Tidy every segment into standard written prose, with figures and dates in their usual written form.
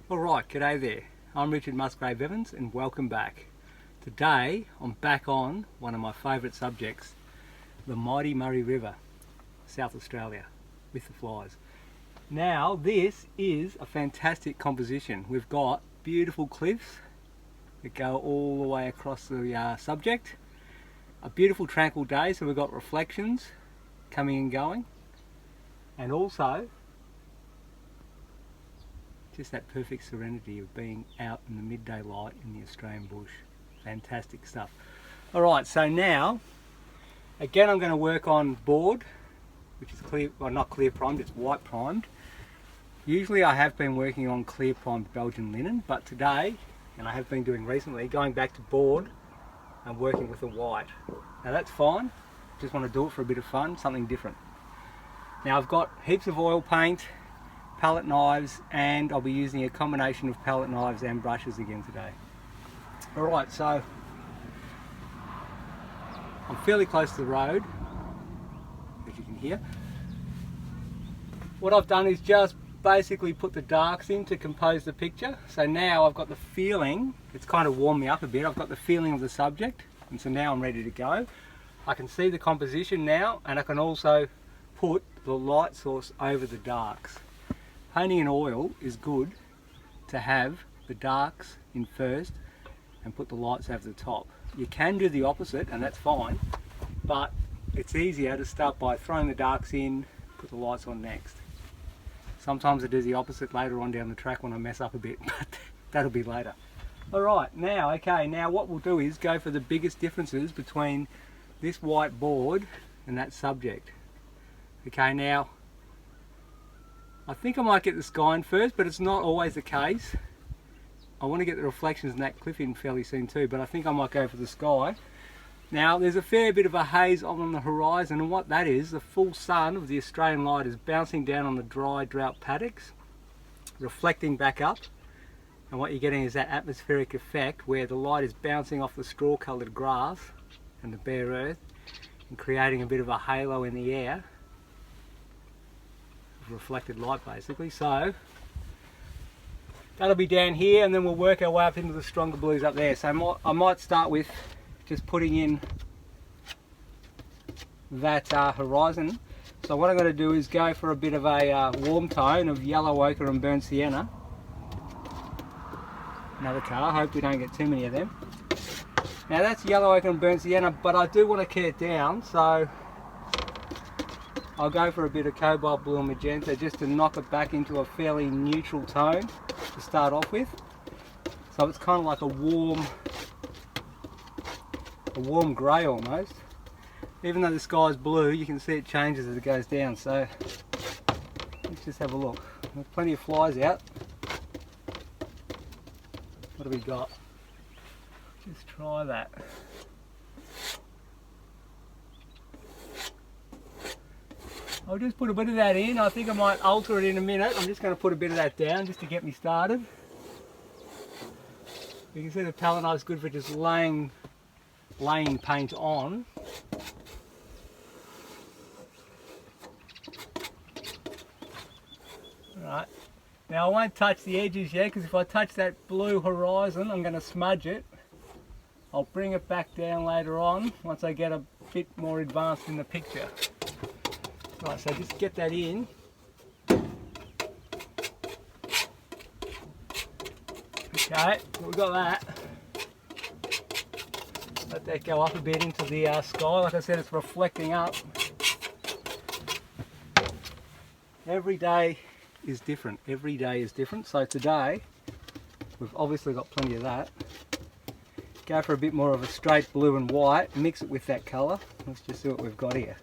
Alright, g'day there. I'm Richard Musgrave-Evans and welcome back. Today I'm back on one of my favourite subjects, the mighty Murray River, South Australia, with the flies. Now this is a fantastic composition. We've got beautiful cliffs that go all the way across the subject. A beautiful tranquil day, so we've got reflections coming and going, and also just that perfect serenity of being out in the midday light in the Australian bush. Fantastic stuff. Alright, so now again I'm going to work on board, which is clear, well not clear primed, it's white primed. Usually I have been working on clear primed Belgian linen, but today, and I have been doing recently, going back to board and working with the white. Now that's fine, just want to do it for a bit of fun, something different. Now I've got heaps of oil paint, palette knives, and I'll be using a combination of palette knives and brushes again today. Alright, so I'm fairly close to the road, as you can hear. What I've done is just basically put the darks in to compose the picture. So now I've got the feeling, it's kind of warmed me up a bit, I've got the feeling of the subject, and so now I'm ready to go. I can see the composition now, and I can also put the light source over the darks. Painting in oil is good to have the darks in first and put the lights over the top. You can do the opposite and that's fine, but it's easier to start by throwing the darks in, put the lights on next. Sometimes I do the opposite later on down the track when I mess up a bit, but that'll be later. Alright, now what we'll do is go for the biggest differences between this white board and that subject. Okay, now I think I might get the sky in first, but it's not always the case. I want to get the reflections in that cliff in fairly soon too, but I think I might go for the sky. Now there's a fair bit of a haze on the horizon, and what that is, the full sun of the Australian light is bouncing down on the dry drought paddocks, reflecting back up, and what you're getting is that atmospheric effect where the light is bouncing off the straw coloured grass and the bare earth and creating a bit of a halo in the air. Reflected light basically. So that'll be down here, and then we'll work our way up into the stronger blues up there. So I might start with just putting in that horizon. So what I'm going to do is go for a bit of a warm tone of yellow ochre and burnt sienna. Another colour, hope we don't get too many of them. Now that's yellow ochre and burnt sienna, but I do want to key it down, so I'll go for a bit of cobalt blue and magenta just to knock it back into a fairly neutral tone to start off with. So it's kind of like a warm grey almost. Even though the sky is blue, you can see it changes as it goes down. So let's just have a look. There's plenty of flies out. What do we got? Just try that. I'll just put a bit of that in. I think I might alter it in a minute. I'm just going to put a bit of that down just to get me started. You can see the palette knife is good for just laying paint on. Alright, now I won't touch the edges yet, because if I touch that blue horizon I'm going to smudge it. I'll bring it back down later on once I get a bit more advanced in the picture. Right, so just get that in. Okay, we've got that. Let that go up a bit into the sky. Like I said, it's reflecting up. Every day is different. Every day is different. So today, we've obviously got plenty of that. Go for a bit more of a straight blue and white. Mix it with that colour. Let's just see what we've got here.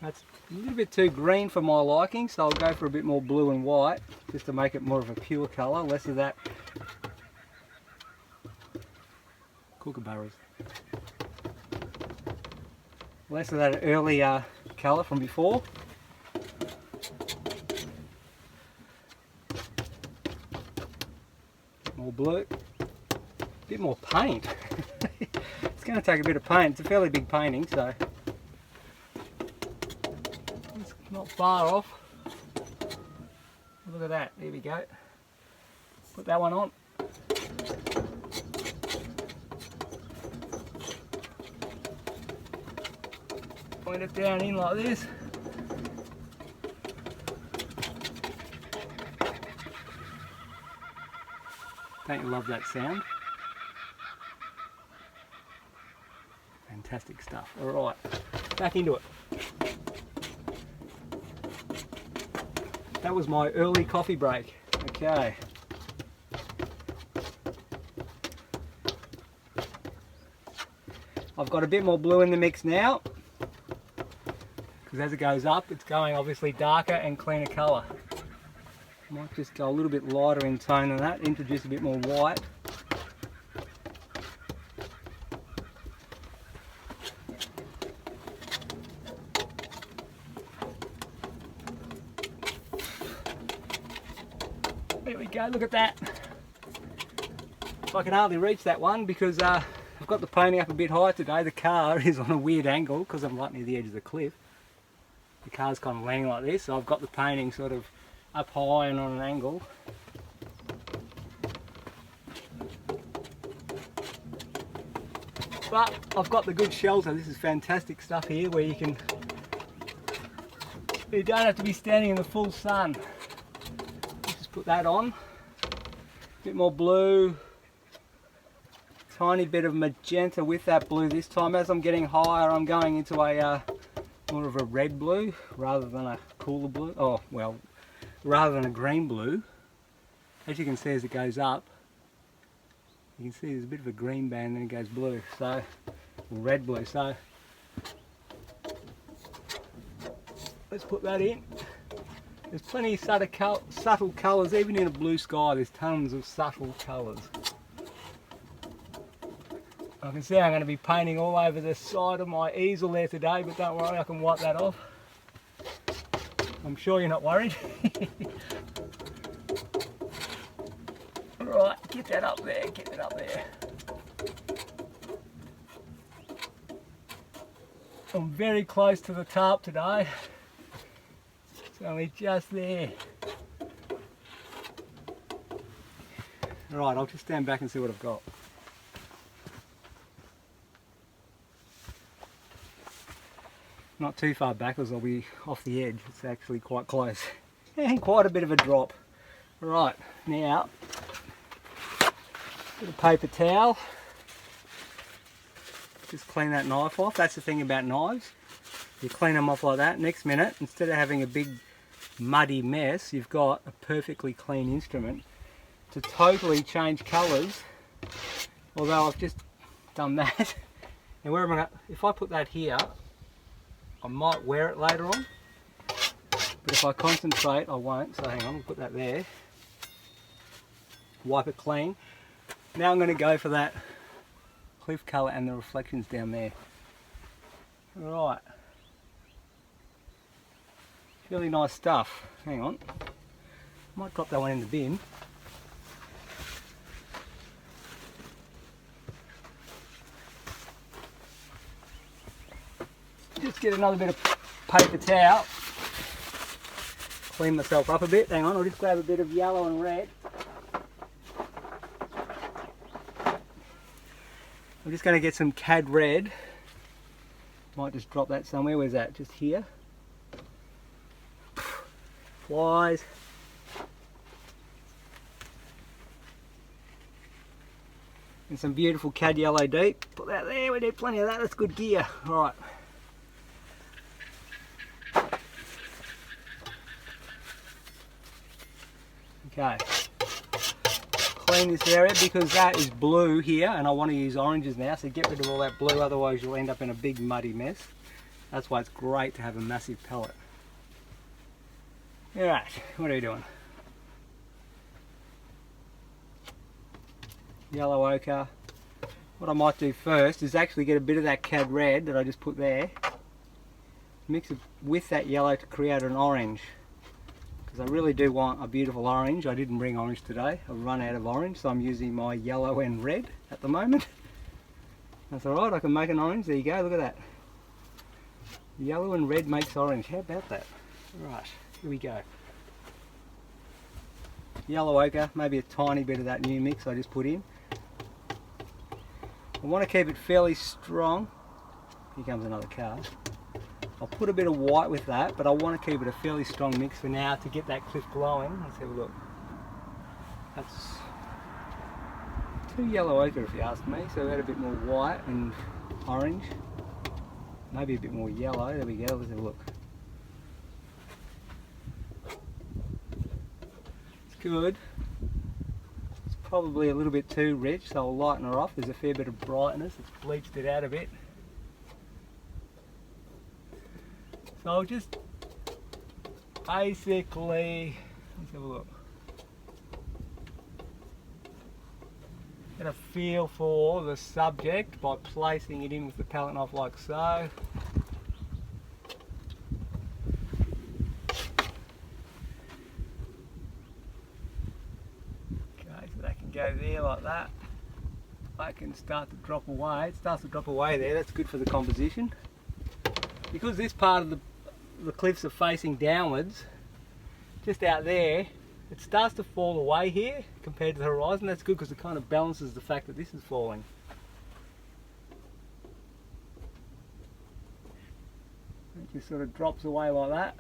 That's a little bit too green for my liking, so I'll go for a bit more blue and white just to make it more of a pure colour, less of that kookaburras. Less of that earlier colour from before. More blue, a bit more paint. It's going to take a bit of paint. It's a fairly big painting, so it's not far off. Look at that, there we go. Put that one on. Point it down in like this. Don't you love that sound? Fantastic stuff. Alright, back into it. That was my early coffee break. Okay. I've got a bit more blue in the mix now, because as it goes up, it's going obviously darker and cleaner colour. Might just go a little bit lighter in tone than that, introduce a bit more white. There we go, look at that. I can hardly reach that one because I've got the pony up a bit high today. The car is on a weird angle because I'm right near the edge of the cliff. The car's kind of leaning like this, so I've got the painting sort of up high and on an angle. But I've got the good shelter. This is fantastic stuff here where you don't have to be standing in the full sun. Just put that on. A bit more blue. Tiny bit of magenta with that blue this time. As I'm getting higher, I'm going into a more of a red blue rather than a cooler blue. Oh, well, rather than a green blue. As you can see, as it goes up, you can see there's a bit of a green band, then it goes blue, so red blue. So let's put that in. There's plenty of subtle colours, even in a blue sky. There's tons of subtle colours. I can see I'm going to be painting all over the side of my easel there today, but don't worry, I can wipe that off. I'm sure you're not worried. Right, get that up there, get it up there. I'm very close to the tarp today. It's only just there. Right, I'll just stand back and see what I've got. Not too far back as I'll be off the edge. It's actually quite close. And quite a bit of a drop. Right, now, bit of paper towel. Just clean that knife off. That's the thing about knives. You clean them off like that. Next minute, instead of having a big muddy mess, you've got a perfectly clean instrument to totally change colours. Although I've just done that. And where am I going? If I put that here, I might wear it later on, but if I concentrate I won't, so hang on, I'll put that there. Wipe it clean. Now I'm going to go for that cliff colour and the reflections down there. Right. Really nice stuff. Hang on. Might drop that one in the bin. Just get another bit of paper towel, clean myself up a bit. Hang on, I'll just grab a bit of yellow and red. I'm just going to get some cad red. Might just drop that somewhere. Where's that? Just here. Flies. And some beautiful cad yellow deep. Put that there, we need plenty of that, that's good gear. Alright. Okay, clean this area because that is blue here and I want to use oranges now, so get rid of all that blue, otherwise you'll end up in a big muddy mess. That's why it's great to have a massive palette. Alright, what are we doing? Yellow ochre. What I might do first is actually get a bit of that cad red that I just put there, mix it with that yellow to create an orange. Because I really do want a beautiful orange. I didn't bring orange today. I've run out of orange, so I'm using my yellow and red at the moment. That's alright, I can make an orange. There you go, look at that. Yellow and red makes orange. How about that? Right, here we go. yellow ochre, maybe a tiny bit of that new mix I just put in. I want to keep it fairly strong. Here comes another car. I'll put a bit of white with that, but I want to keep it a fairly strong mix for now to get that cliff glowing. Let's have a look. That's too yellow ochre if you ask me, so add a bit more white and orange. Maybe a bit more yellow. There we go, let's have a look. It's good. It's probably a little bit too rich, so I'll lighten her off. There's a fair bit of brightness, it's bleached it out a bit. So I'll just basically, let's have a look. Get a feel for the subject by placing it in with the palette knife like so. Okay, so that can go there like that. That can start to drop away. It starts to drop away there, that's good for the composition. Because this part of the cliffs are facing downwards, just out there, it starts to fall away here compared to the horizon. That's good because it kind of balances the fact that this is falling. It just sort of drops away like that.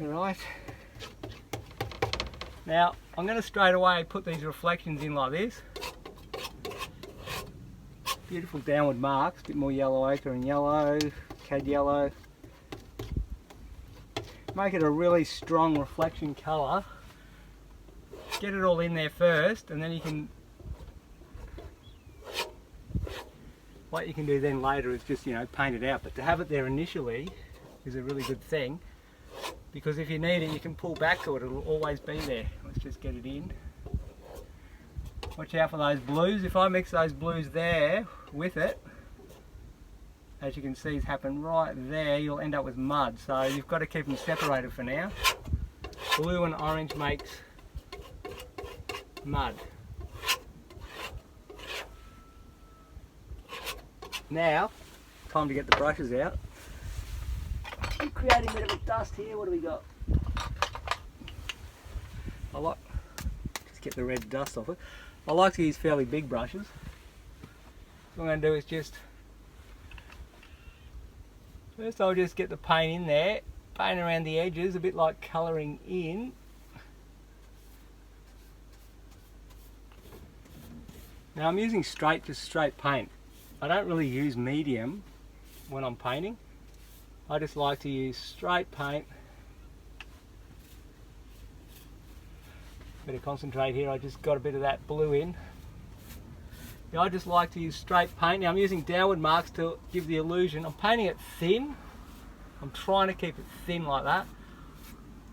Alright. Now, I'm going to straight away put these reflections in like this. Beautiful downward marks, a bit more yellow ochre and yellow, cad yellow. Make it a really strong reflection colour. Get it all in there first, and then you can, what you can do then later is just, you know, paint it out. But to have it there initially is a really good thing, because if you need it you can pull back to it, it'll always be there. Let's just get it in. Watch out for those blues. If I mix those blues there with it, as you can see, it's happened right there, you'll end up with mud. So you've got to keep them separated for now. Blue and orange makes mud. Now, time to get the brushes out. I'm creating a bit of a dust here. What do we got? Just get the red dust off it. I like to use fairly big brushes. So what I'm going to do is just, first I'll just get the paint in there, paint around the edges, a bit like colouring in. Now I'm using just straight paint. I don't really use medium when I'm painting. I just like to use straight paint. Bit of concentrate here, I just got a bit of that blue in. Yeah, I just like to use straight paint. Now I'm using downward marks to give the illusion. I'm painting it thin. I'm trying to keep it thin like that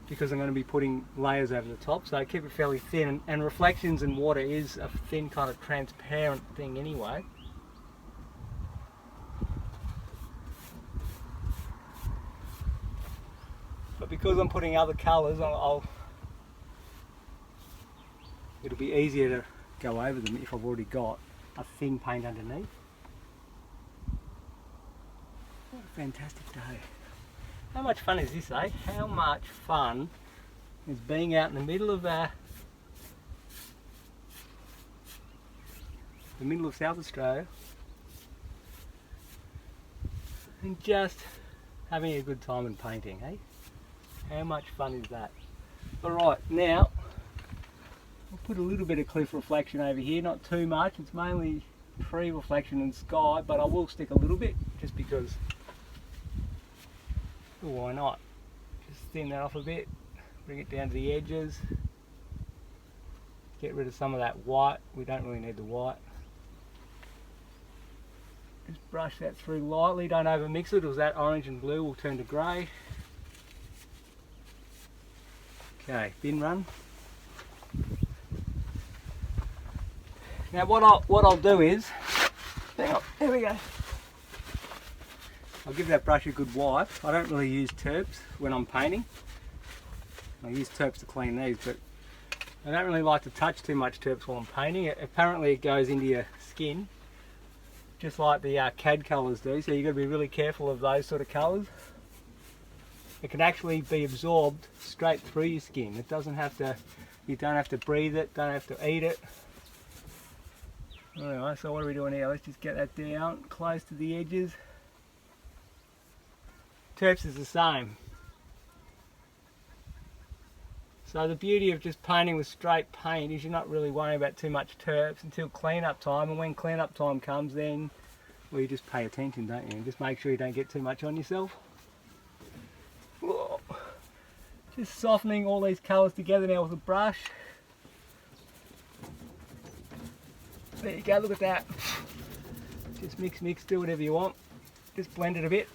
because I'm going to be putting layers over the top, so I keep it fairly thin, and reflections in water is a thin kind of transparent thing anyway. But because I'm putting other colours, it'll be easier to go over them if I've already got a thin paint underneath. What a fantastic day. How much fun is this, eh? How much fun is being out in the middle of South Australia and just having a good time and painting, eh? How much fun is that? Alright, now I'll put a little bit of cliff reflection over here, not too much, it's mainly tree reflection and sky, but I will stick a little bit just because, well, why not? Just thin that off a bit, bring it down to the edges, get rid of some of that white, we don't really need the white. Just brush that through lightly, don't over mix it, or that orange and blue will turn to grey. Okay, bin run. Now what I'll do is, hang on, here we go. I'll give that brush a good wipe. I don't really use terps when I'm painting. I use terps to clean these, but I don't really like to touch too much terps while I'm painting. Apparently it goes into your skin, just like the CAD colours do, so you've got to be really careful of those sort of colours. it can actually be absorbed straight through your skin. It doesn't have to, you don't have to breathe it, don't have to eat it. Anyway, so what are we doing here? Let's just get that down close to the edges. Terps is the same. So the beauty of just painting with straight paint is you're not really worrying about too much terps until clean-up time, and when clean-up time comes, then, well, you just pay attention, don't you? And just make sure you don't get too much on yourself. Whoa. Just softening all these colours together now with a brush. There you go, look at that. Just mix, do whatever you want. Just blend it a bit.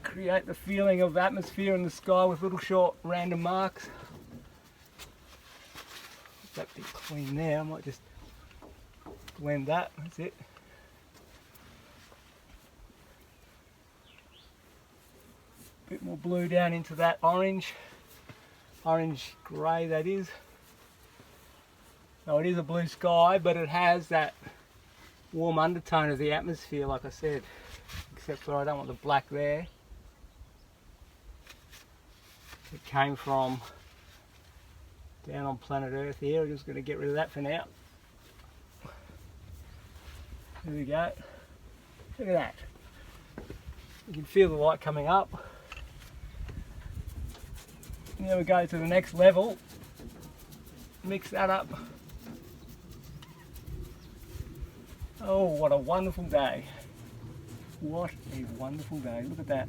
Create the feeling of atmosphere in the sky with little short random marks. That bit clean there, I might just blend that, that's it. Bit more blue down into that orange grey that is. So it is a blue sky, but it has that warm undertone of the atmosphere, like I said, except for I don't want the black there. It came from down on planet Earth here. I'm just going to get rid of that for now. There we go. Look at that. You can feel the light coming up. Now we go to the next level. Mix that up. Oh, what a wonderful day. What a wonderful day. Look at that.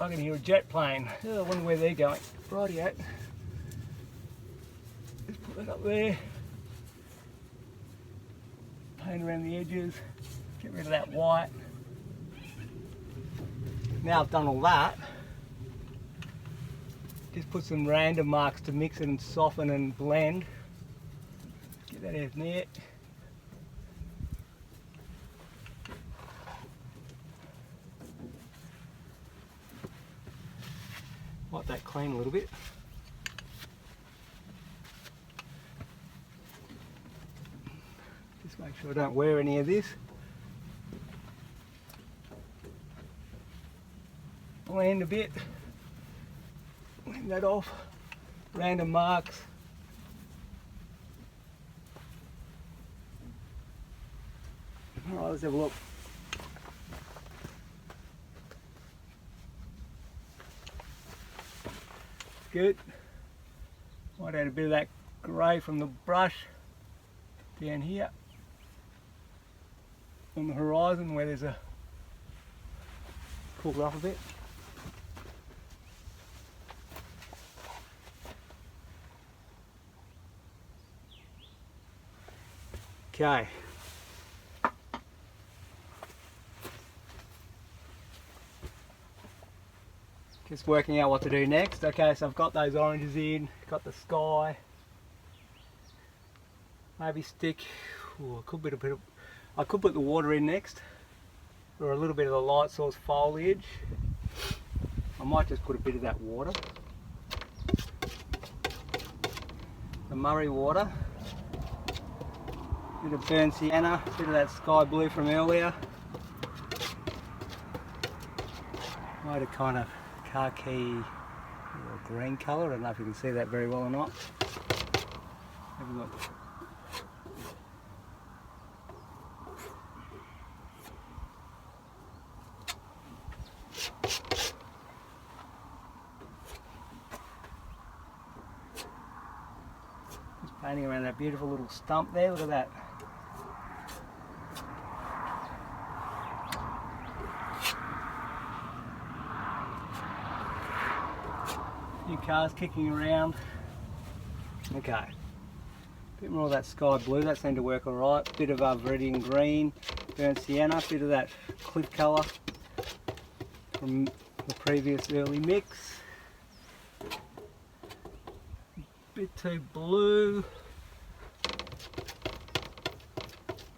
I can hear a jet plane. Oh, I wonder where they're going. Rightio. Just put that up there. Paint around the edges. Get rid of that white. Now I've done all that, just put some random marks to mix it and soften and blend. Get that out there. Wipe that clean a little bit. Just make sure I don't wear any of this. Blend a bit. Blend that off. Random marks. Alright, let's have a look. Good. Might add a bit of that grey from the brush down here on the horizon where there's a cooled off a bit. Okay. Just working out what to do next. Okay, so I've got those oranges in, got the sky. Maybe stick, ooh, I could put the water in next, or a little bit of the light source foliage. I might just put a bit of that water. The Murray water. Bit of burnt sienna, bit of that sky blue from earlier. Might have kind of khaki or green colour. I don't know if you can see that very well or not. Have a look. Just painting around that beautiful little stump there. Look at that. Few cars kicking around. Okay. Bit more of that sky blue, that seemed to work alright. Bit of viridian green, burnt sienna, bit of that cliff colour from the previous early mix. Bit too blue.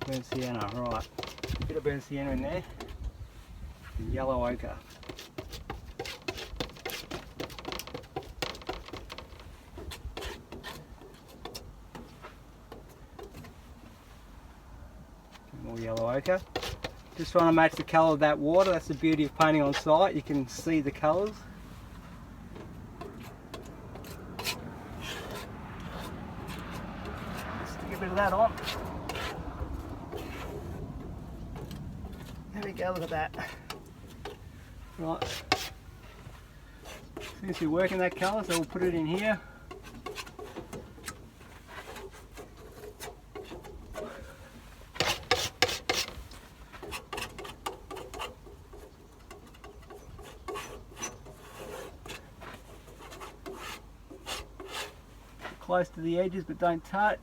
Burnt sienna, right. Bit of burnt sienna in there. And yellow ochre. More yellow ochre. Just trying to match the colour of that water. That's the beauty of painting on site. You can see the colours. Stick a bit of that on. There we go, look at that. Right. Seems to be working that colour, so we'll put it in here. Close to the edges, but don't touch.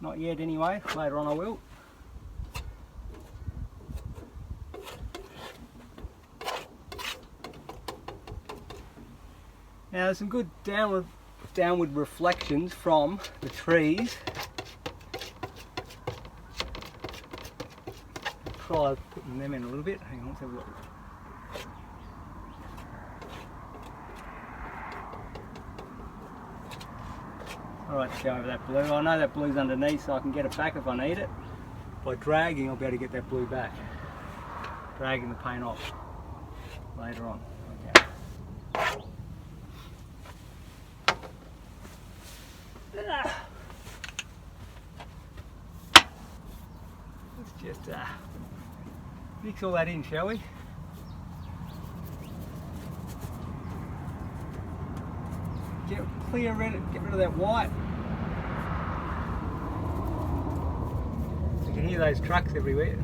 Not yet anyway, later on I will. Now there's some good downward reflections from the trees. Try putting them in a little bit. Hang on, let's have a look. Alright, let's go over that blue. I know that blue's underneath, so I can get it back if I need it. By dragging, I'll be able to get that blue back. Dragging the paint off later on. Okay. Let's just mix all that in, shall we? Get rid of that white. You can hear those trucks everywhere.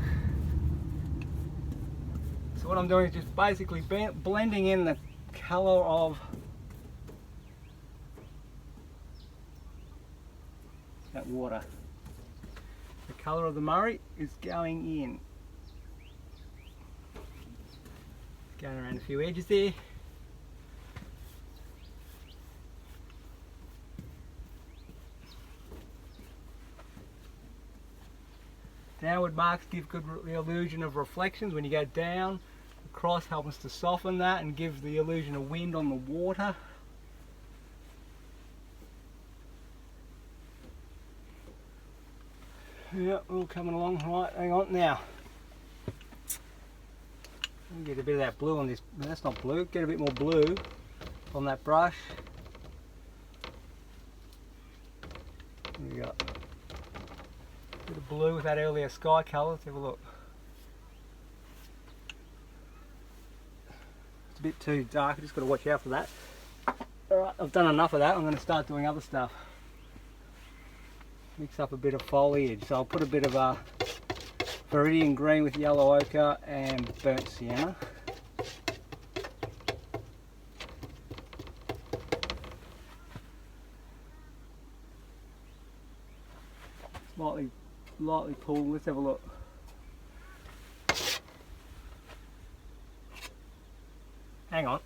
So what I'm doing is just basically blending in the colour of that water. The colour of the Murray is going in. Going around a few edges there. Downward marks give good the illusion of reflections. When you go down, across helps us to soften that and give the illusion of wind on the water. Yeah, all coming along. Right, hang on now. Get a bit of that blue on this. No, that's not blue. Get a bit more blue on that brush. There we go. Bit of blue with that earlier sky colour. Let's have a look. It's a bit too dark. I just got to watch out for that. Alright, I've done enough of that. I'm going to start doing other stuff. Mix up a bit of foliage. So I'll put a bit of Viridian green with yellow ochre and burnt sienna. Lightly pulled. Let's have a look. Hang on.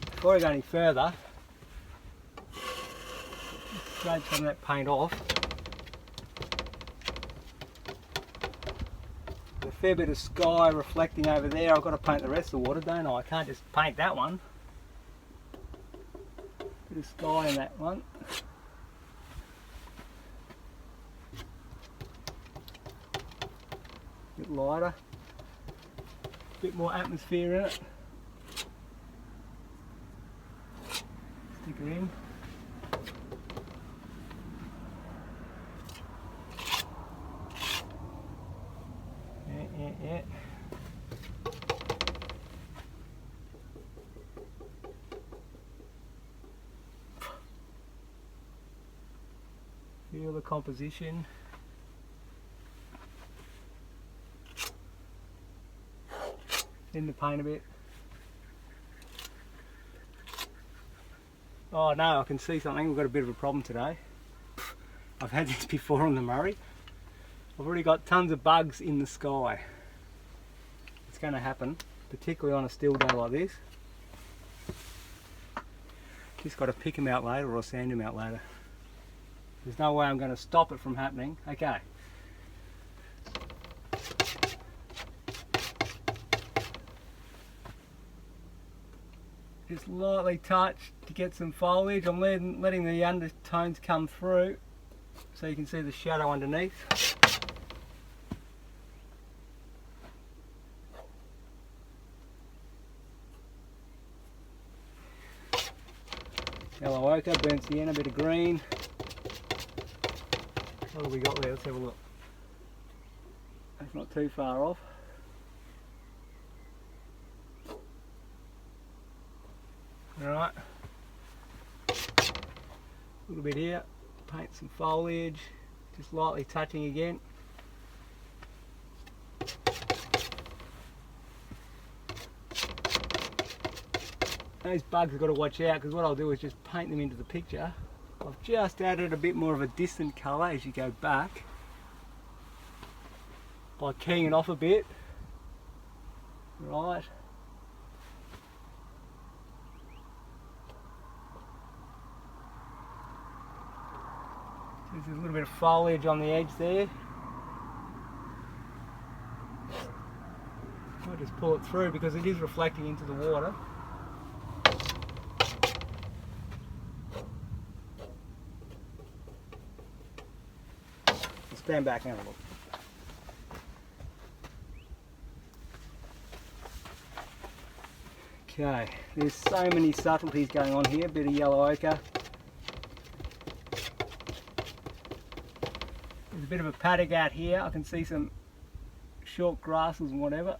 Before I go any further, scrape some of that paint off. A fair bit of sky reflecting over there. I've got to paint the rest of the water, don't I? I can't just paint that one. Bit of sky in that one. Bit lighter, bit more atmosphere in it. Stick her in. Yeah. Feel the composition. In the paint a bit. Oh no, I can see something. We've got a bit of a problem today. I've had this before on the Murray. I've already got tons of bugs in the sky. It's going to happen, particularly on a still day like this. Just got to pick them out later or sand them out later. There's no way I'm going to stop it from happening. Okay. Just lightly touch to get some foliage. I'm letting the undertones come through. so you can see the shadow underneath. Yellow ochre, burnt sienna, a bit of green. What have we got there? Let's have a look. That's not too far off. Alright. A little bit here. Paint some foliage. Just lightly touching again. Those bugs I've got to watch out, because what I'll do is just paint them into the picture. I've just added a bit more of a distant colour as you go back by keying it off a bit. Right. There's a little bit of foliage on the edge there. I'll just pull it through because it is reflecting into the water. Stand back and have a look. Okay, there's so many subtleties going on here. A bit of yellow ochre. There's a bit of a paddock out here. I can see some short grasses and whatever.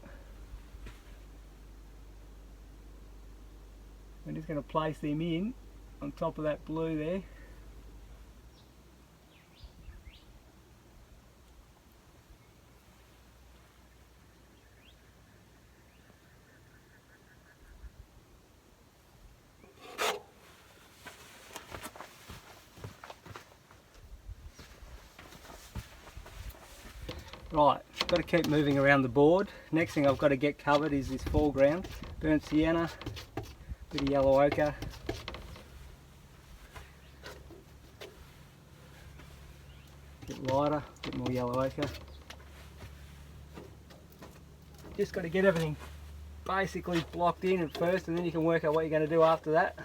I'm just going to place them in on top of that blue there. Right, got to keep moving around the board. Next thing I've got to get covered is this foreground. Burnt sienna, bit of yellow ochre. A bit lighter, a bit more yellow ochre. Just got to get everything basically blocked in at first, and then you can work out what you're going to do after that.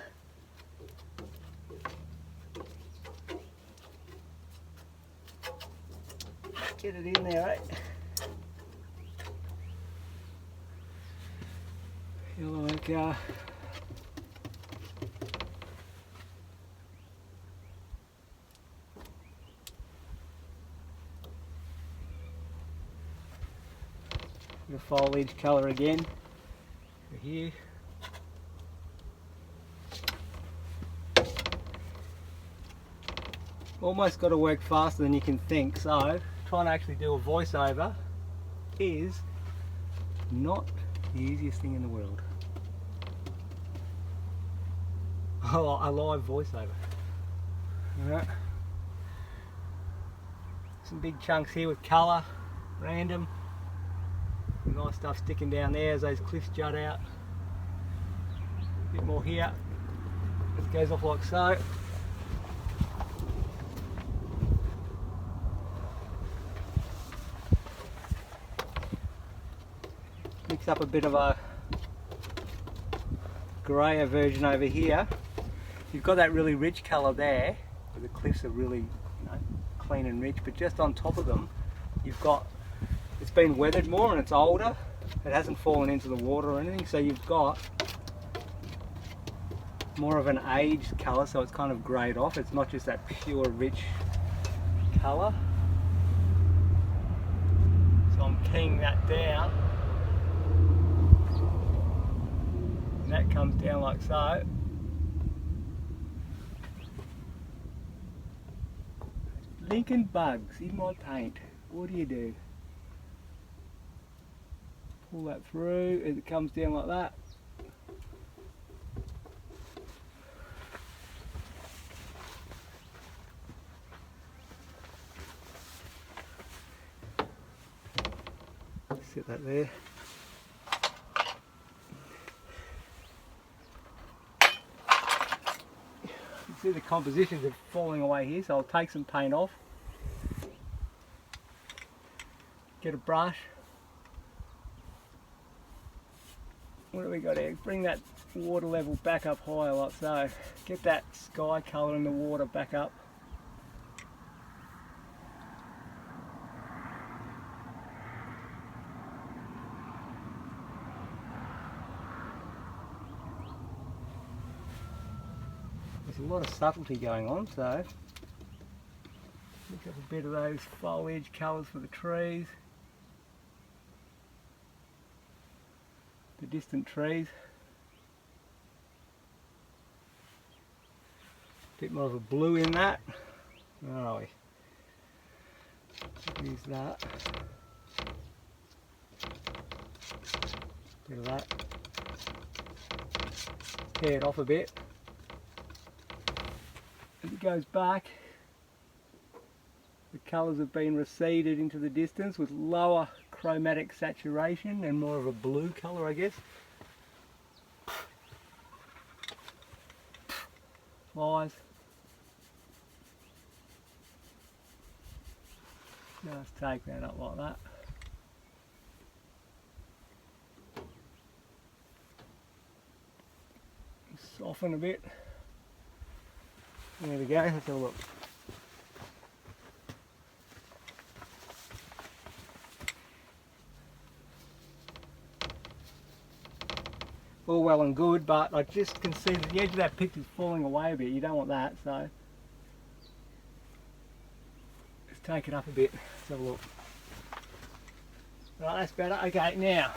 Get it in there, right? Yellow ochre. The foliage colour again. Over here. Almost got to work faster than you can think, so trying to actually do a voiceover is not the easiest thing in the world. Oh, a live voiceover. Alright. Some big chunks here with colour, random. Nice stuff sticking down there as those cliffs jut out. A bit more here. It goes off like so. Mix up a bit of a greyer version over here. You've got that really rich colour there, where the cliffs are really, clean and rich, but just on top of them you've got, it's been weathered more and it's older. It hasn't fallen into the water or anything, so you've got more of an aged colour, so it's kind of greyed off. It's not just that pure rich colour. So I'm keying that down. And that comes down like so. Lincoln bugs in my paint. What do you do? Pull that through as it comes down like that. Set that there. You can see the compositions are falling away here, so I'll take some paint off. Get a brush. What do we got here? Bring that water level back up higher like so. Get that sky colour in the water back up. There's a lot of subtlety going on, so pick up a bit of those foliage colours for the trees, the distant trees. Bit more of a blue in that. Where are we? Use that. Bit of that. Tear it off a bit. As it goes back, the colours have been receded into the distance with lower chromatic saturation and more of a blue colour, I guess. Flies. Just take that up like that. Soften a bit. There we go, let's have a look. All well and good, but I just can see that the edge of that picture is falling away a bit. You don't want that, so let's take it up a bit. Let's have a look. Right, that's better. Okay, now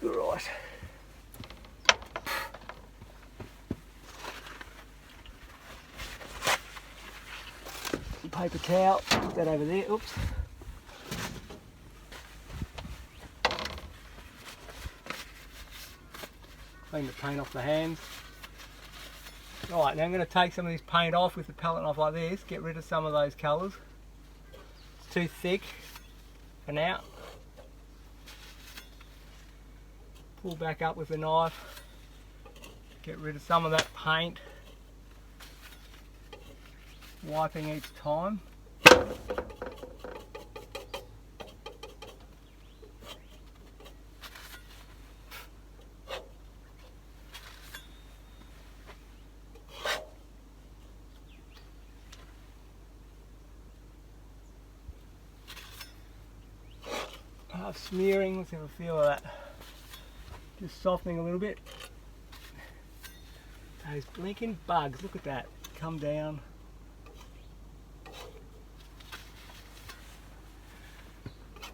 right. Some paper towel, put that over there. Oops. Clean the paint off the hands. Right, now I'm going to take some of this paint off with the palette knife like this, get rid of some of those colours. It's too thick for now. Pull back up with the knife, get rid of some of that paint, wiping each time. Half smearing, let's have a feel of that. Just softening a little bit. Those blinking bugs, look at that, come down.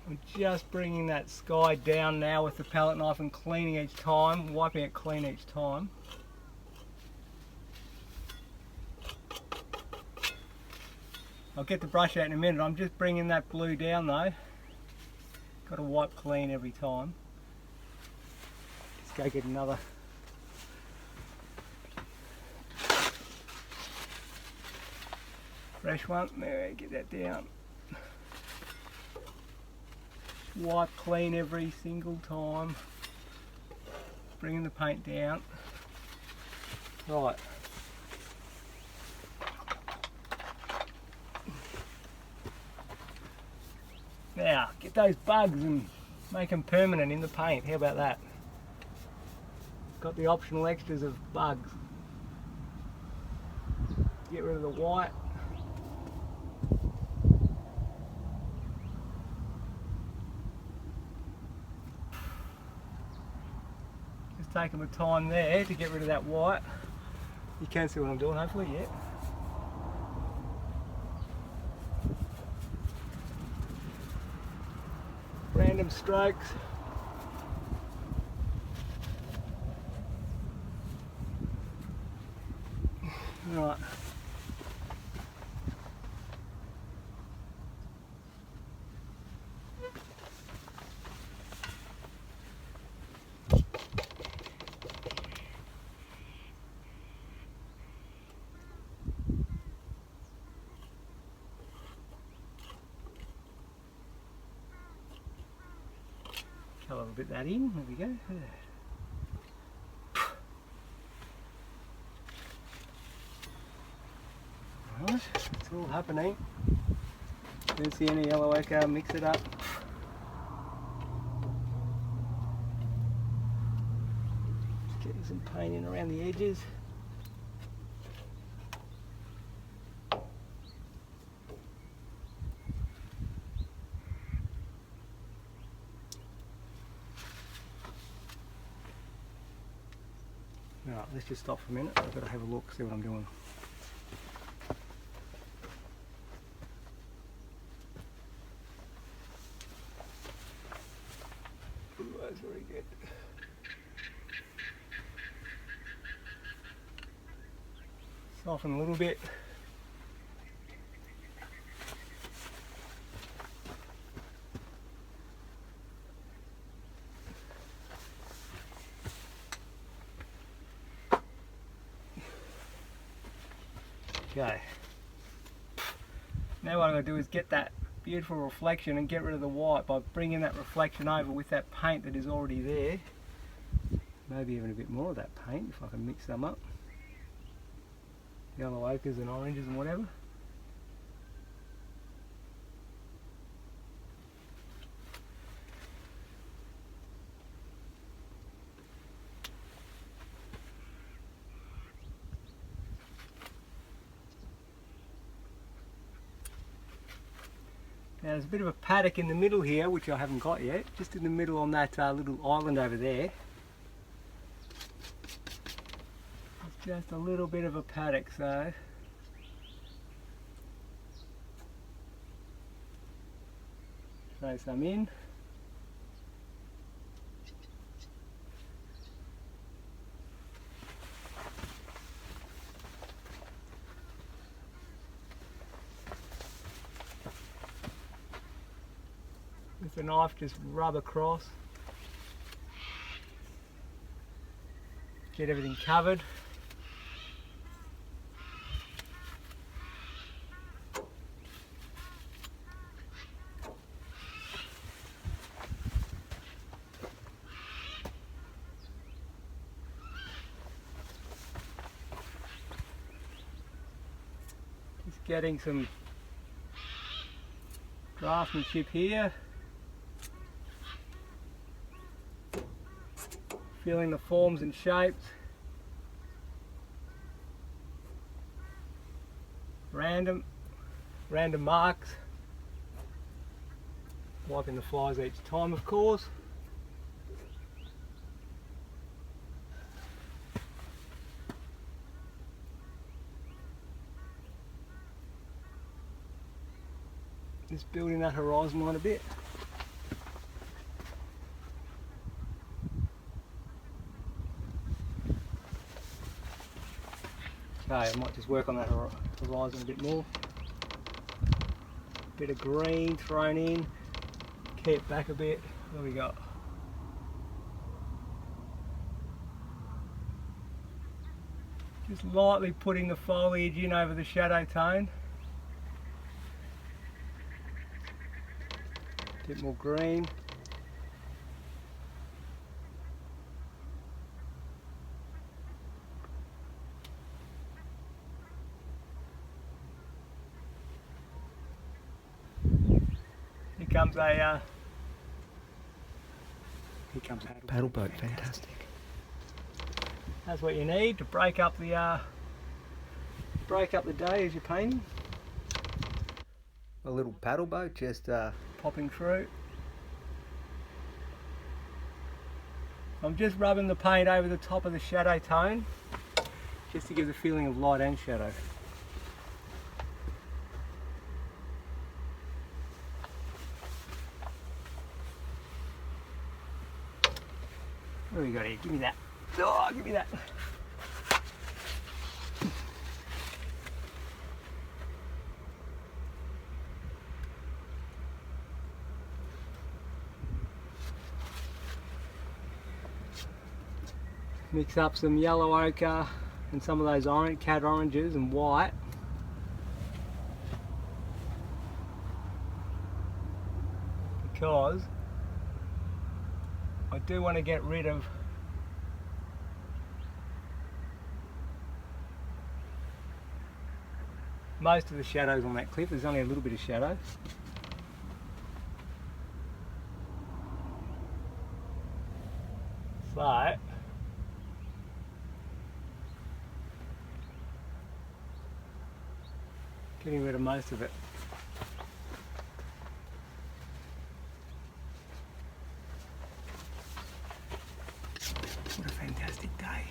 I'm just bringing that sky down now with the palette knife and cleaning each time, wiping it clean each time. I'll get the brush out in a minute. I'm just bringing that blue down though. Got to wipe clean every time. Let's go get another. Fresh one. There, get that down. Wipe clean every single time. Bringing the paint down. Right. Now, get those bugs and make them permanent in the paint. How about that? Got the optional extras of bugs. Get rid of the white. Just taking my time there to get rid of that white. You can see what I'm doing, hopefully, yeah. Random strokes. Right. Colour a bit that in, there we go. Right, it's all happening. Don't see any yellow ochre, mix it up. Just getting some paint in around the edges. Alright, let's just stop for a minute. I've got to have a look, see what I'm doing. That's very good. Soften a little bit. Okay. Now what I'm going to do is get that beautiful reflection and get rid of the white by bringing that reflection over with that paint that is already there. Maybe even a bit more of that paint if I can mix them up. Yellow ochres and oranges and whatever. Now there's a bit of a paddock in the middle here, which I haven't got yet, just in the middle on that little island over there. It's just a little bit of a paddock, so throw some in. With the knife, just rub across. Get everything covered. Just getting some draftsmanship here. Feeling the forms and shapes. Random marks. Wiping the flies each time, of course. Just building that horizon line a bit. Okay, I might just work on that horizon a bit more. Bit of green thrown in, key it back a bit. What do we got? Just lightly putting the foliage in over the shadow tone. A bit more green. Here comes a paddle boat. Fantastic. That's what you need to break up the day as you're painting. A little paddle boat just popping through. I'm just rubbing the paint over the top of the shadow tone just to give the feeling of light and shadow. What do we got here? Give me that. Oh, give me that. Mix up some yellow ochre and some of those cat oranges and white. Because I do want to get rid of most of the shadows on that cliff. There's only a little bit of shadow. So getting rid of most of it. What a fantastic day.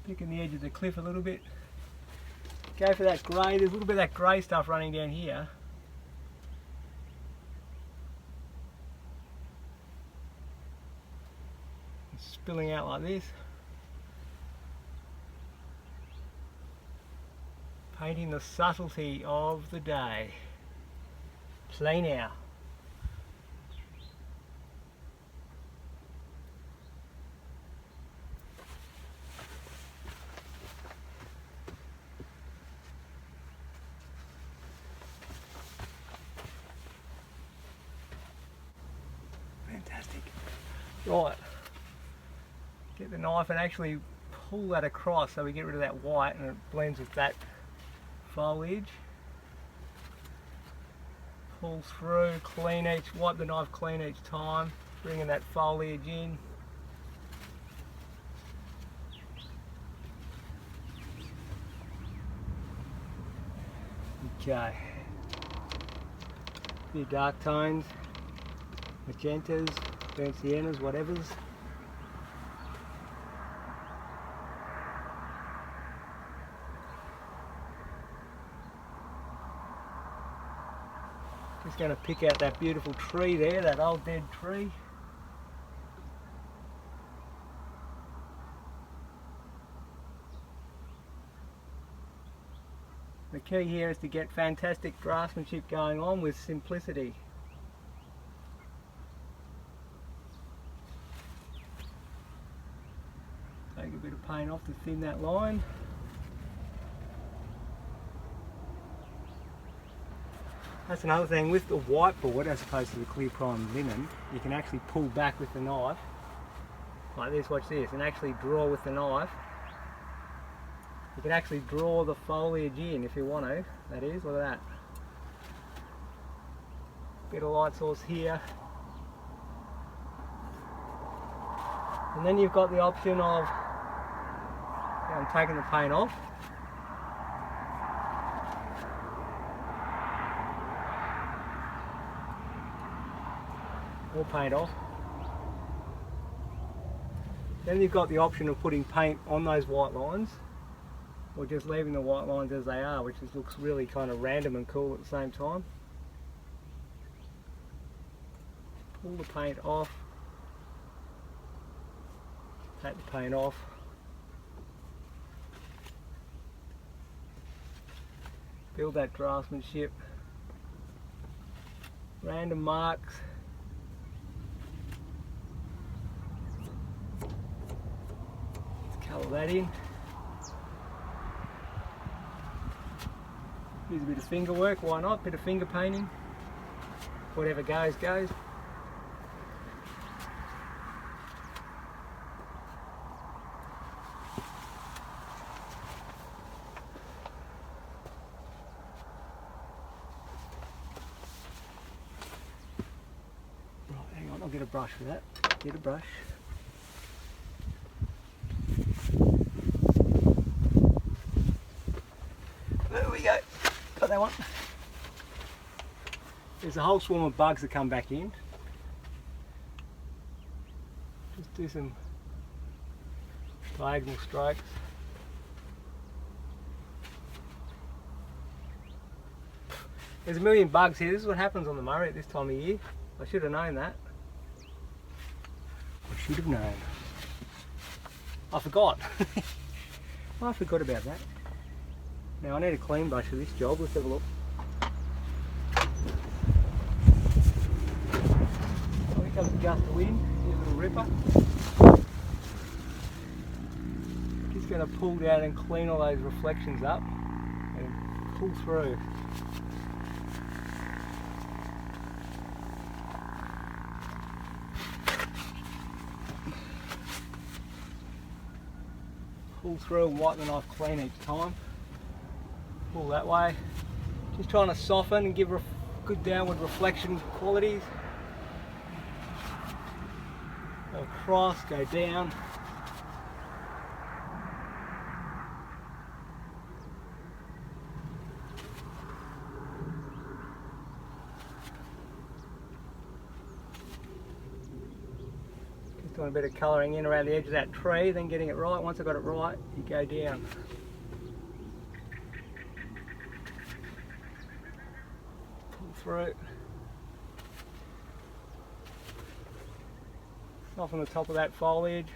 Picking the edge of the cliff a little bit. Go for that grey, there's a little bit of that grey stuff running down here. It's spilling out like this. Painting the subtlety of the day. Plein now. Fantastic. Right. Get the knife and actually pull that across so we get rid of that white and it blends with that foliage. Pull through, clean each, wipe the knife clean each time, bringing that foliage in. Okay. A few dark tones, magentas, burnt siennas, whatevers. Just going to pick out that beautiful tree there, that old dead tree. The key here is to get fantastic draftsmanship going on with simplicity. Take a bit of paint off to thin that line. That's another thing with the whiteboard, as opposed to the clear primed linen, you can actually pull back with the knife, like this, watch this, and actually draw with the knife. You can actually draw the foliage in if you want to, that is, look at that. Bit of light source here. And then you've got the option of, I'm taking the paint off. Or paint off. Then you've got the option of putting paint on those white lines, or just leaving the white lines as they are, which just looks really kind of random and cool at the same time. Pull the paint off, take the paint off, build that draftsmanship, random marks. Colour that in. Use a bit of finger work, why not? Bit of finger painting. Whatever goes, goes. Right, hang on, I'll get a brush for that. Get a brush. There we go, got that one. There's a whole swarm of bugs that come back in. Just do some diagonal strokes. There's a million bugs here. This is what happens on the Murray at this time of year. I should have known that. I should have known. I forgot. I forgot about that. Now I need a clean brush for this job, let's have a look. Oh, here comes a gust of wind, here's a little ripper. Just going to pull down and clean all those reflections up and pull through. Pull through and wipe the knife clean each time. Pull that way. Just trying to soften and give good downward reflection qualities. Go across, go down. Just a bit of colouring in around the edge of that tree, then getting it right. Once I got it right, you go down. Pull through. Soften the top of that foliage.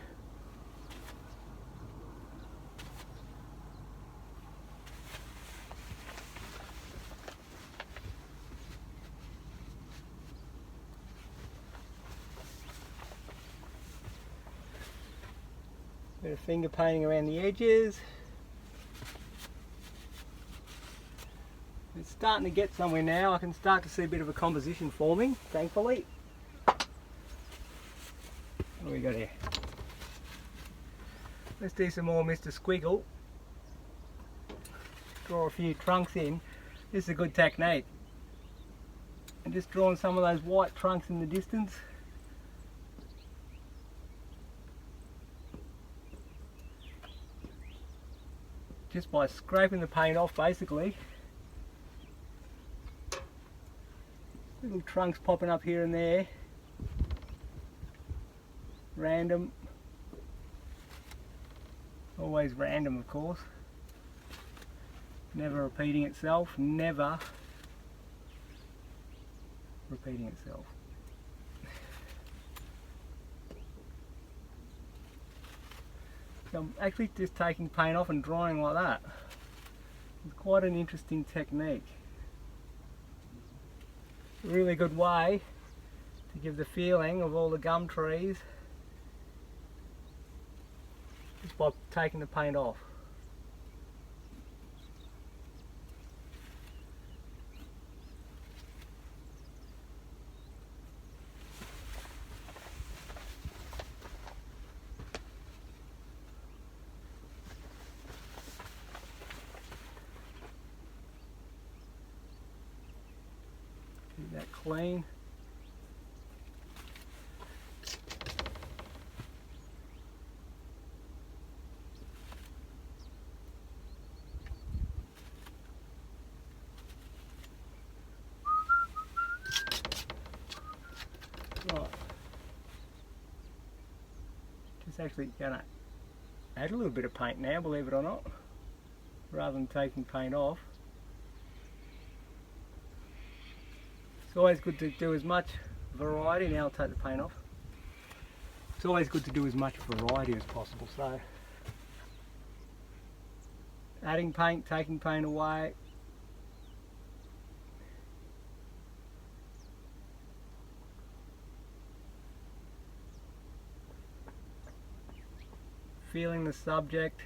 Bit of finger painting around the edges. It's starting to get somewhere now. I can start to see a bit of a composition forming, thankfully. What do we got here? Let's do some more Mr. Squiggle. Draw a few trunks in. This is a good technique. And just drawing some of those white trunks in the distance. Just by scraping the paint off, basically. Little trunks popping up here and there. Random. Always random, of course. Never repeating itself. Never repeating itself. So I'm actually just taking paint off and drawing like that. It's quite an interesting technique. A really good way to give the feeling of all the gum trees just by taking the paint off. Keep that clean. Right. Just actually going to add a little bit of paint now, believe it or not, rather than taking paint off. It's always good to do as much variety. Now I'll take the paint off. It's always good to do as much variety as possible. So adding paint, taking paint away. Feeling the subject.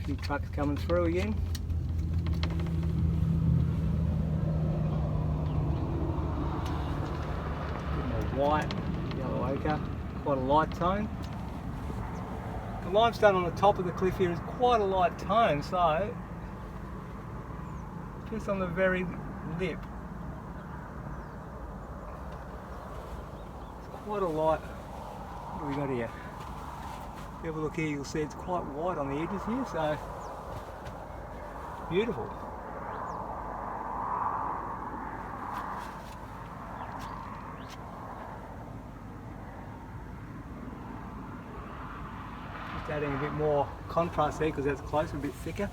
Few trucks coming through again. Bit more white, yellow ochre, quite a light tone. The limestone on the top of the cliff here is quite a light tone, so just on the very lip. It's quite a light. What do we got here? If you have a look here, you'll see it's quite white on the edges here, so beautiful. Just adding a bit more contrast there because that's closer, a bit thicker.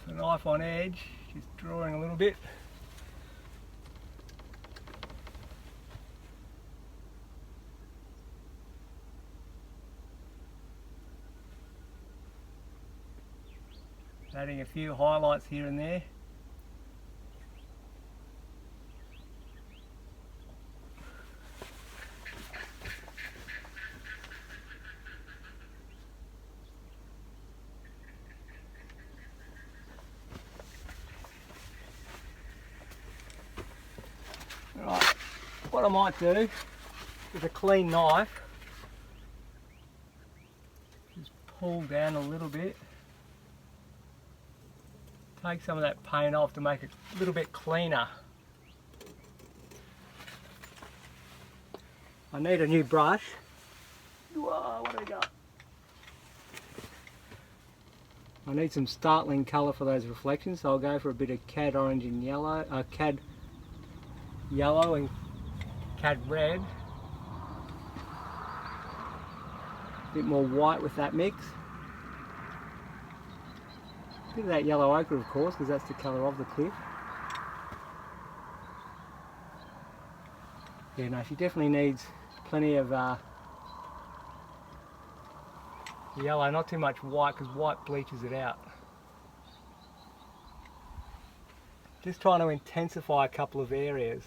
Knife on edge, just drawing a little bit. Adding a few highlights here and there. what I might do with a clean knife, just pull down a little bit, take some of that paint off to make it a little bit cleaner. I need a new brush. Whoa, what do we got? I need some startling colour for those reflections, so I'll go for a bit of cad orange and yellow, cad yellow and cad red. A bit more white with that mix. A bit of that yellow ochre, of course, because that's the colour of the cliff. Yeah, no, she definitely needs plenty of yellow, not too much white, because white bleaches it out. Just trying to intensify a couple of areas.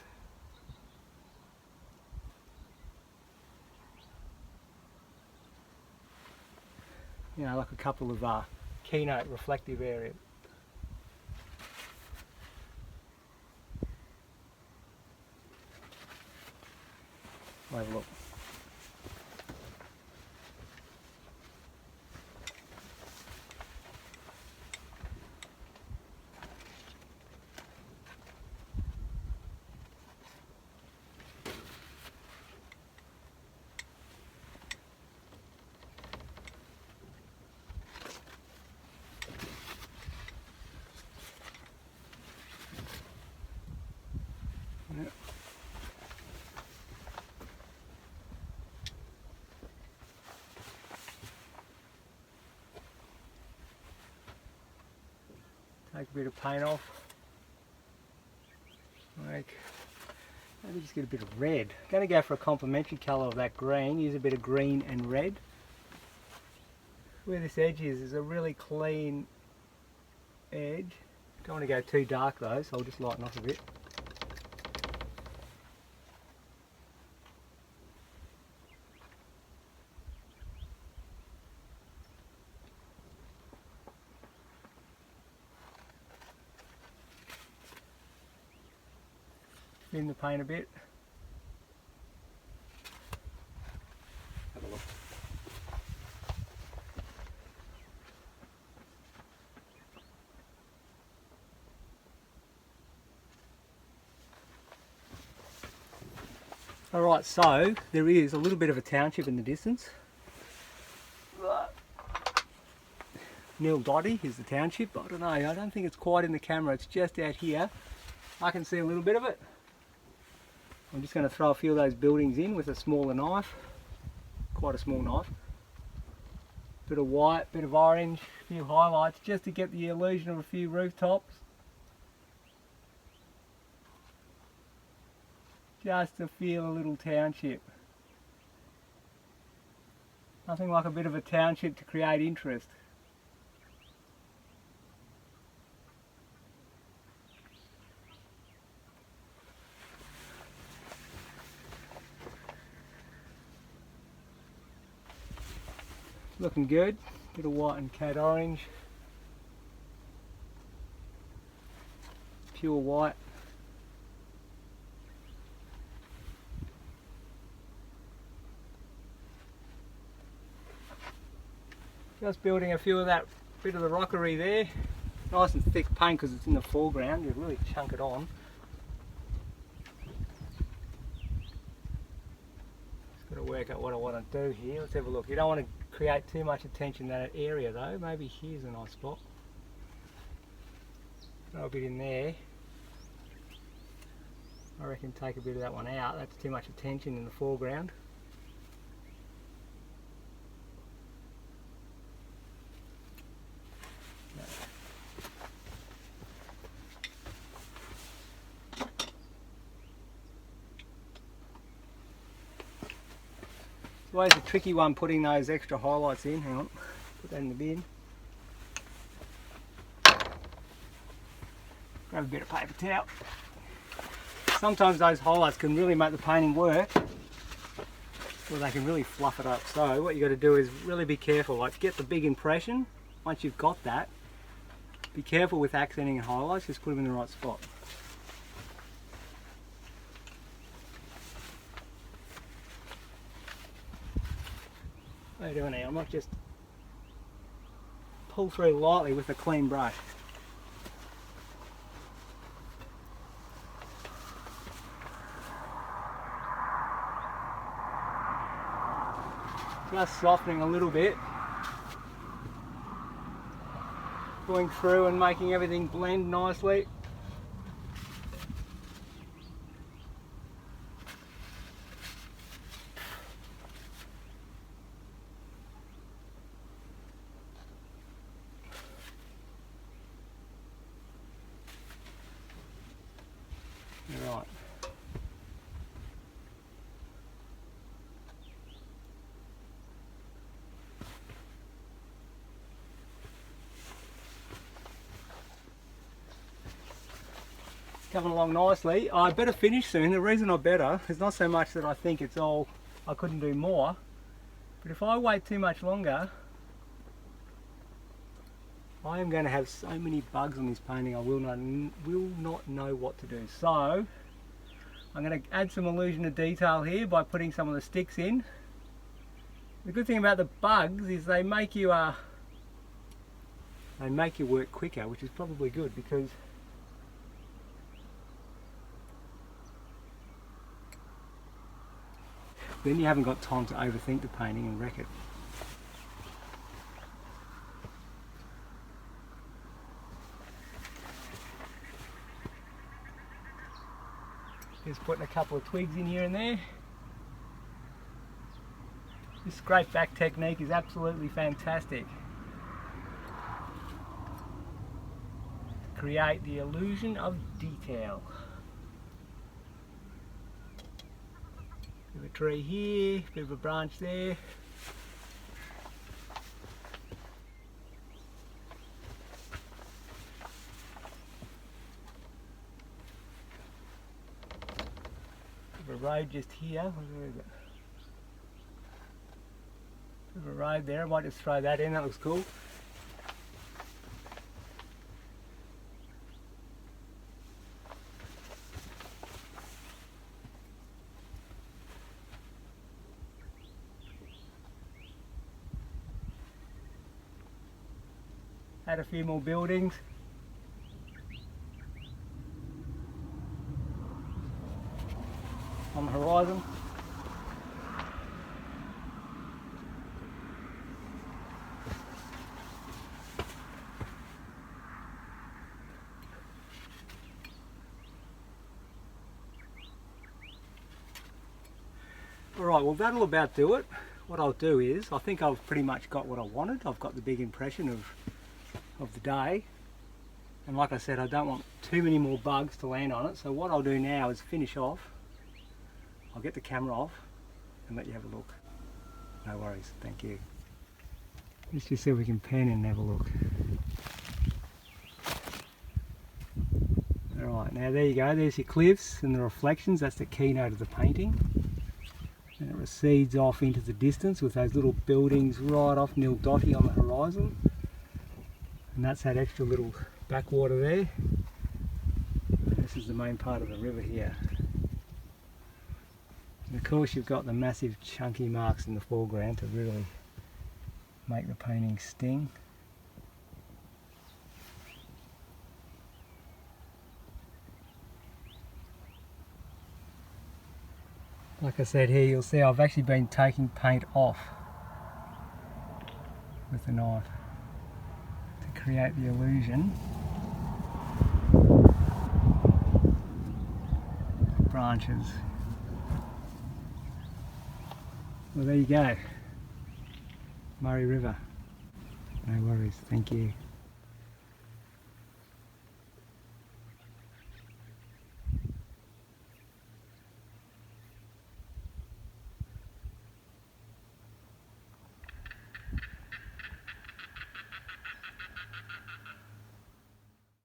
You know, like a couple of keynote reflective areas. Have a look. Take a bit of paint off. Maybe just get a bit of red. I'm going to go for a complementary colour of that green. Use a bit of green and red. Where this edge is a really clean edge. Don't want to go too dark though, so I'll just lighten off a bit. Thin the paint a bit. Have a look. Alright, so there is a little bit of a township in the distance. Neil Dotty is the township. I don't know, I don't think it's quite in the camera, it's just out here. I can see a little bit of it. I'm just going to throw a few of those buildings in with a smaller knife, quite a small knife. Bit of white, bit of orange, a few highlights just to get the illusion of a few rooftops. Just to feel a little township. Nothing like a bit of a township to create interest. Looking good, bit of white and cad orange, pure white. Just building a few of that bit of the rockery there. Nice and thick paint because it's in the foreground, you really chunk it on. Just got to work out what I want to do here. Let's have a look. You don't want to create too much attention in that area though. Maybe here's a nice spot. Throw a bit in there. I reckon take a bit of that one out. That's too much attention in the foreground. It's always a tricky one putting those extra highlights in. Hang on, put that in the bin. Grab a bit of paper towel. Sometimes those highlights can really make the painting work, or they can really fluff it up. So what you got to do is really be careful, like get the big impression. Once you've got that, be careful with accenting and highlights, just put them in the right spot. What are you doing here? I might just pull through lightly with a clean brush. Just softening a little bit. Going through and making everything blend nicely. Right. Coming along nicely. I better finish soon. The reason I better is not so much that I think it's all, I couldn't do more, but if I wait too much longer, I am going to have so many bugs on this painting I will not know what to do. So I'm going to add some illusion of detail here by putting some of the sticks in. The good thing about the bugs is they make you work quicker, which is probably good, because then you haven't got time to overthink the painting and wreck it. Just putting a couple of twigs in here and there. This scrape back technique is absolutely fantastic to create the illusion of detail. Bit of a tree here, bit of a branch there. Bit of a road just here. Where is it? Bit of a road there. I might just throw that in. That looks cool. Add a few more buildings. On the horizon. Alright, well that'll about do it. What I'll do is, I think I've pretty much got what I wanted. I've got the big impression of the day, and like I said, I don't want too many more bugs to land on it, so what I'll do now is finish off. I'll get the camera off and let you have a look. No worries, thank you. Let's just see if we can pan in and have a look. Alright, now there you go, there's your cliffs and the reflections. That's the keynote of the painting, and it recedes off into the distance with those little buildings right off nil dotty on the horizon. And that's that extra little backwater there. And this is the main part of the river here. And of course you've got the massive chunky marks in the foreground to really make the painting sting. Like I said here, you'll see I've actually been taking paint off with the knife to create the illusion of branches. Well, there you go, Murray River. No worries, thank you.